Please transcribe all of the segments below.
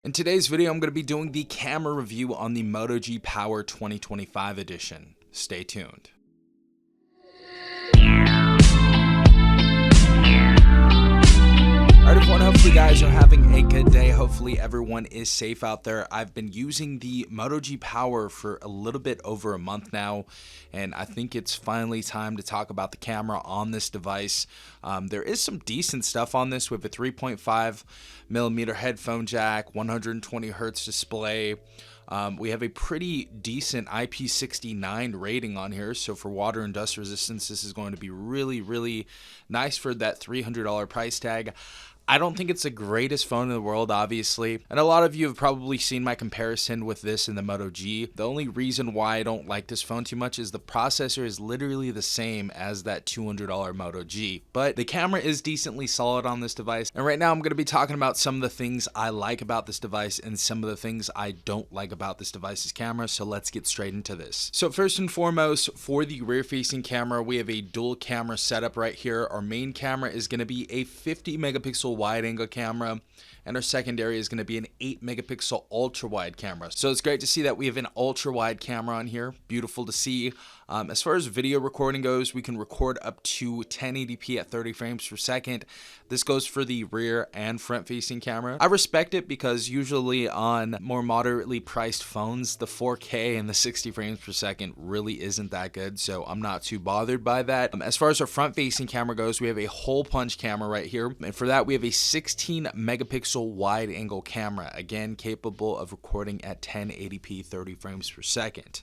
In today's video, I'm going to be doing the camera review on the Moto G Power 2025 edition. Stay tuned. Alright everyone, hopefully you guys are having a good day. Hopefully everyone is safe out there. I've been using the Moto G Power for a little bit over a month now, and I think it's finally time to talk about the camera on this device. There is some decent stuff on this with a 3.5mm headphone jack, 120 hertz display. We have a pretty decent IP69 rating on here, so for water and dust resistance, this is going to be really nice for that $300 price tag. I don't think it's the greatest phone in the world, obviously, and a lot of you have probably seen my comparison with this in the Moto G. The only reason why I don't like this phone too much is the processor is literally the same as that $200 Moto G, but the camera is decently solid on this device, and right now I'm going to be talking about some of the things I like about this device and some of the things I don't like about this device's camera, so let's get straight into this. So first and foremost, for the rear-facing camera, we have a dual camera setup right here. Our main camera is going to be a 50 megapixel wide angle camera, and our secondary is going to be an 8 megapixel ultra wide camera. So it's great to see that we have an ultra wide camera on here. Beautiful to see. As far as video recording goes, we can record up to 1080p at 30 frames per second. This goes for the rear and front facing camera. I respect it because usually on more moderately priced phones, the 4K and the 60 frames per second really isn't that good, so I'm not too bothered by that. As far as our front facing camera goes, we have a hole punch camera right here, and for that we have a 16 megapixel wide angle camera, again capable of recording at 1080p 30 frames per second.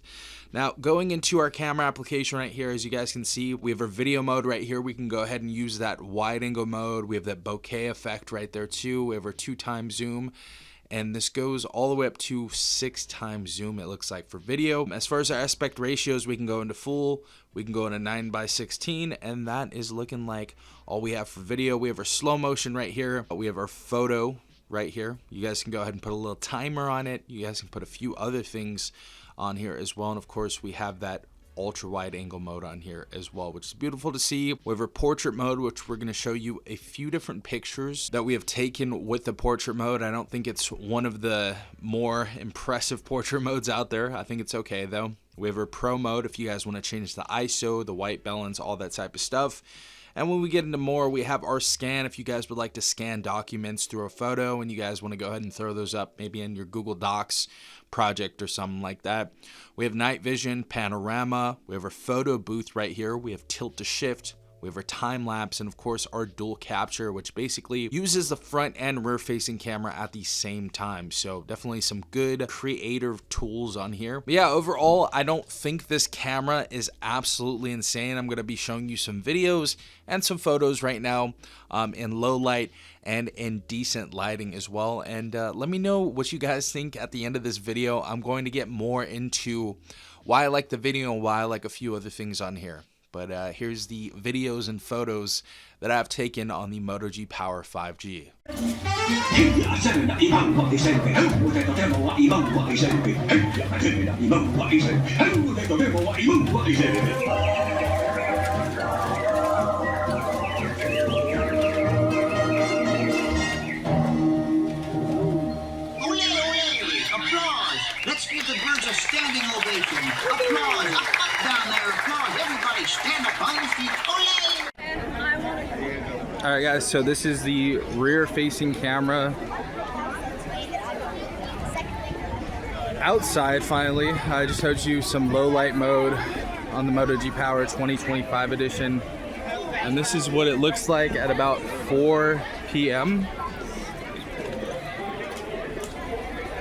Now going into our camera application right here, as you guys can see, we have our video mode right here. We can go ahead and use that wide angle mode. We have that bokeh effect right there too. We have our 2x zoom, and this goes all the way up to 6x zoom, it looks like, for video. As far as our aspect ratios, we can go into full, we can go into 9:16, and that is looking like all we have for video. We have our slow motion right here. We have our photo right here. You guys can go ahead and put a little timer on it. You guys can put a few other things on here as well, and of course we have that ultra wide angle mode on here as well, which is beautiful to see. We have our portrait mode, which we're going to show you a few different pictures that we have taken with the portrait mode. I don't think it's one of the more impressive portrait modes out there. I think it's okay though. We have our pro mode if you guys want to change the ISO, the white balance, all that type of stuff. And when we get into more, we have our scan if you guys would like to scan documents through a photo and you guys want to go ahead and throw those up maybe in your Google Docs project or something like that. We have night vision, panorama, we have our photo booth right here, we have tilt to shift, we have our time lapse, and of course our dual capture, which basically uses the front and rear facing camera at the same time. So definitely some good creative tools on here. But yeah, overall, I don't think this camera is absolutely insane. I'm going to be showing you some videos and some photos right now in low light and in decent lighting as well. And let me know what you guys think at the end of this video. I'm going to get more into why I like the video and why I like a few other things on here. But here's the videos and photos that I've taken on the Moto G Power 5G. Let's give the birds a standing ovation. Applause. Up, down there. Applause. Everybody stand up on the feet. Ole! Alright guys, so this is the rear facing camera. Outside finally. I just showed you some low light mode on the Moto G Power 2025 edition. And this is what it looks like at about 4 p.m.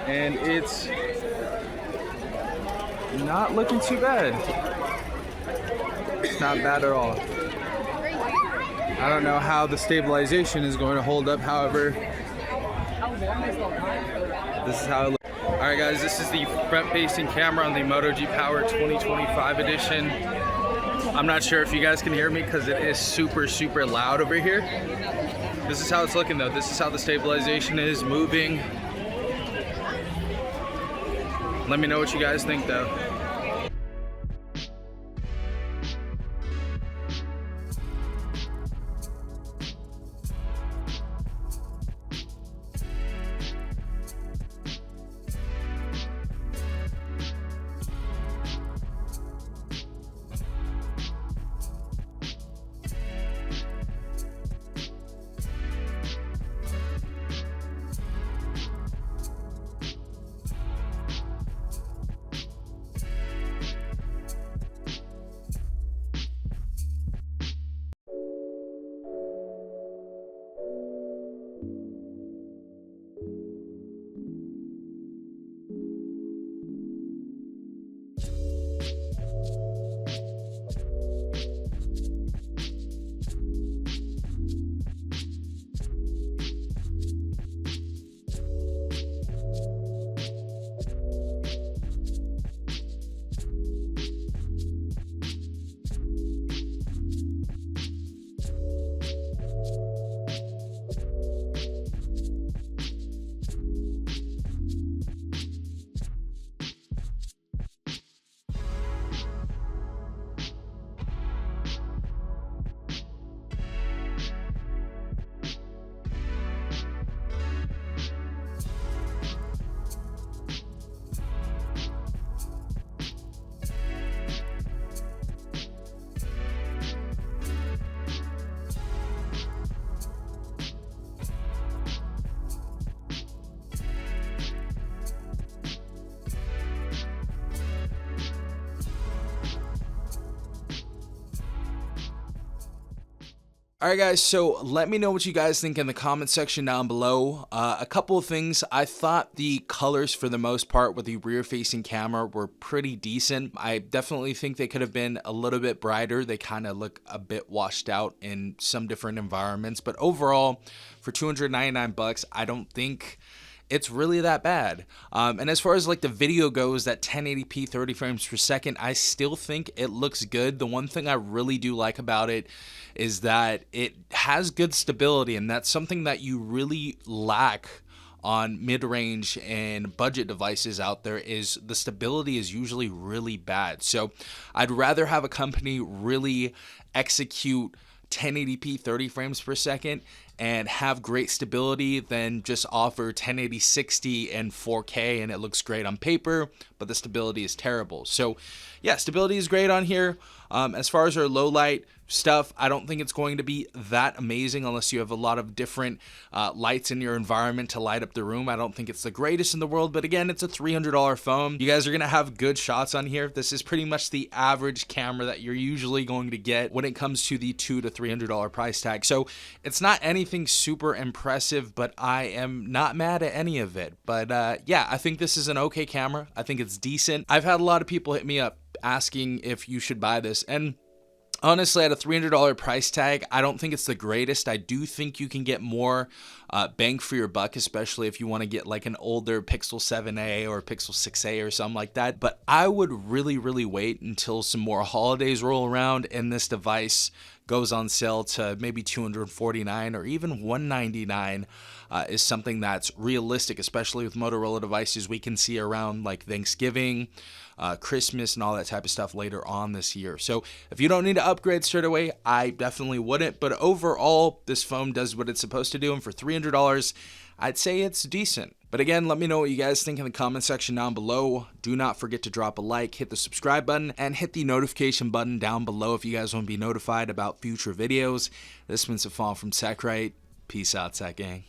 And it's not looking too bad. It's not bad at all. I don't know how the stabilization is going to hold up, however, this is how it looks. Alright guys, this is the front facing camera on the Moto G Power 2025 edition. I'm not sure if you guys can hear me because it is super loud over here. This is how it's looking though. This is how the stabilization is moving. Let me know what you guys think though. All right, guys, so let me know what you guys think in the comment section down below. A couple of things. I thought the colors, for the most part, with the rear-facing camera were pretty decent. I definitely think they could have been a little bit brighter. They kind of look a bit washed out in some different environments. But overall, for $299, I don't think it's really that bad. And as far as like the video goes, that 1080p 30 frames per second, I still think it looks good. The one thing I really do like about it is that it has good stability, and that's something that you really lack on mid-range and budget devices out there. Is the stability is usually really bad. So I'd rather have a company really execute 1080p 30 frames per second and have great stability than just offer 1080 60 and 4K and it looks great on paper, but the stability is terrible. So yeah, stability is great on here. As far as our low light stuff, I don't think it's going to be that amazing unless you have a lot of different lights in your environment to light up the room. I don't think it's the greatest in the world, but again, it's a $300 phone. You guys are gonna have good shots on here. This is pretty much the average camera that you're usually going to get when it comes to the $200 to $300 price tag. So it's not anything super impressive, but I am not mad at any of it. But yeah, I think this is an okay camera. I think it's decent. I've had a lot of people hit me up asking if you should buy this, and honestly, at a $300 price tag, I don't think it's the greatest. I do think you can get more bang for your buck, especially if you want to get like an older Pixel 7a or Pixel 6a or something like that. But I would really wait until some more holidays roll around and this device goes on sale to maybe $249 or even $199 is something that's realistic, especially with Motorola devices we can see around like Thanksgiving, Christmas, and all that type of stuff later on this year. So if you don't need to upgrade straight away, I definitely wouldn't. But overall, this phone does what it's supposed to do, and for $300, I'd say it's decent. But again, let me know what you guys think in the comment section down below. Do not forget to drop a like, hit the subscribe button, and hit the notification button down below if you guys want to be notified about future videos. This has been Safon from TechRight. Peace out, Tech Gang.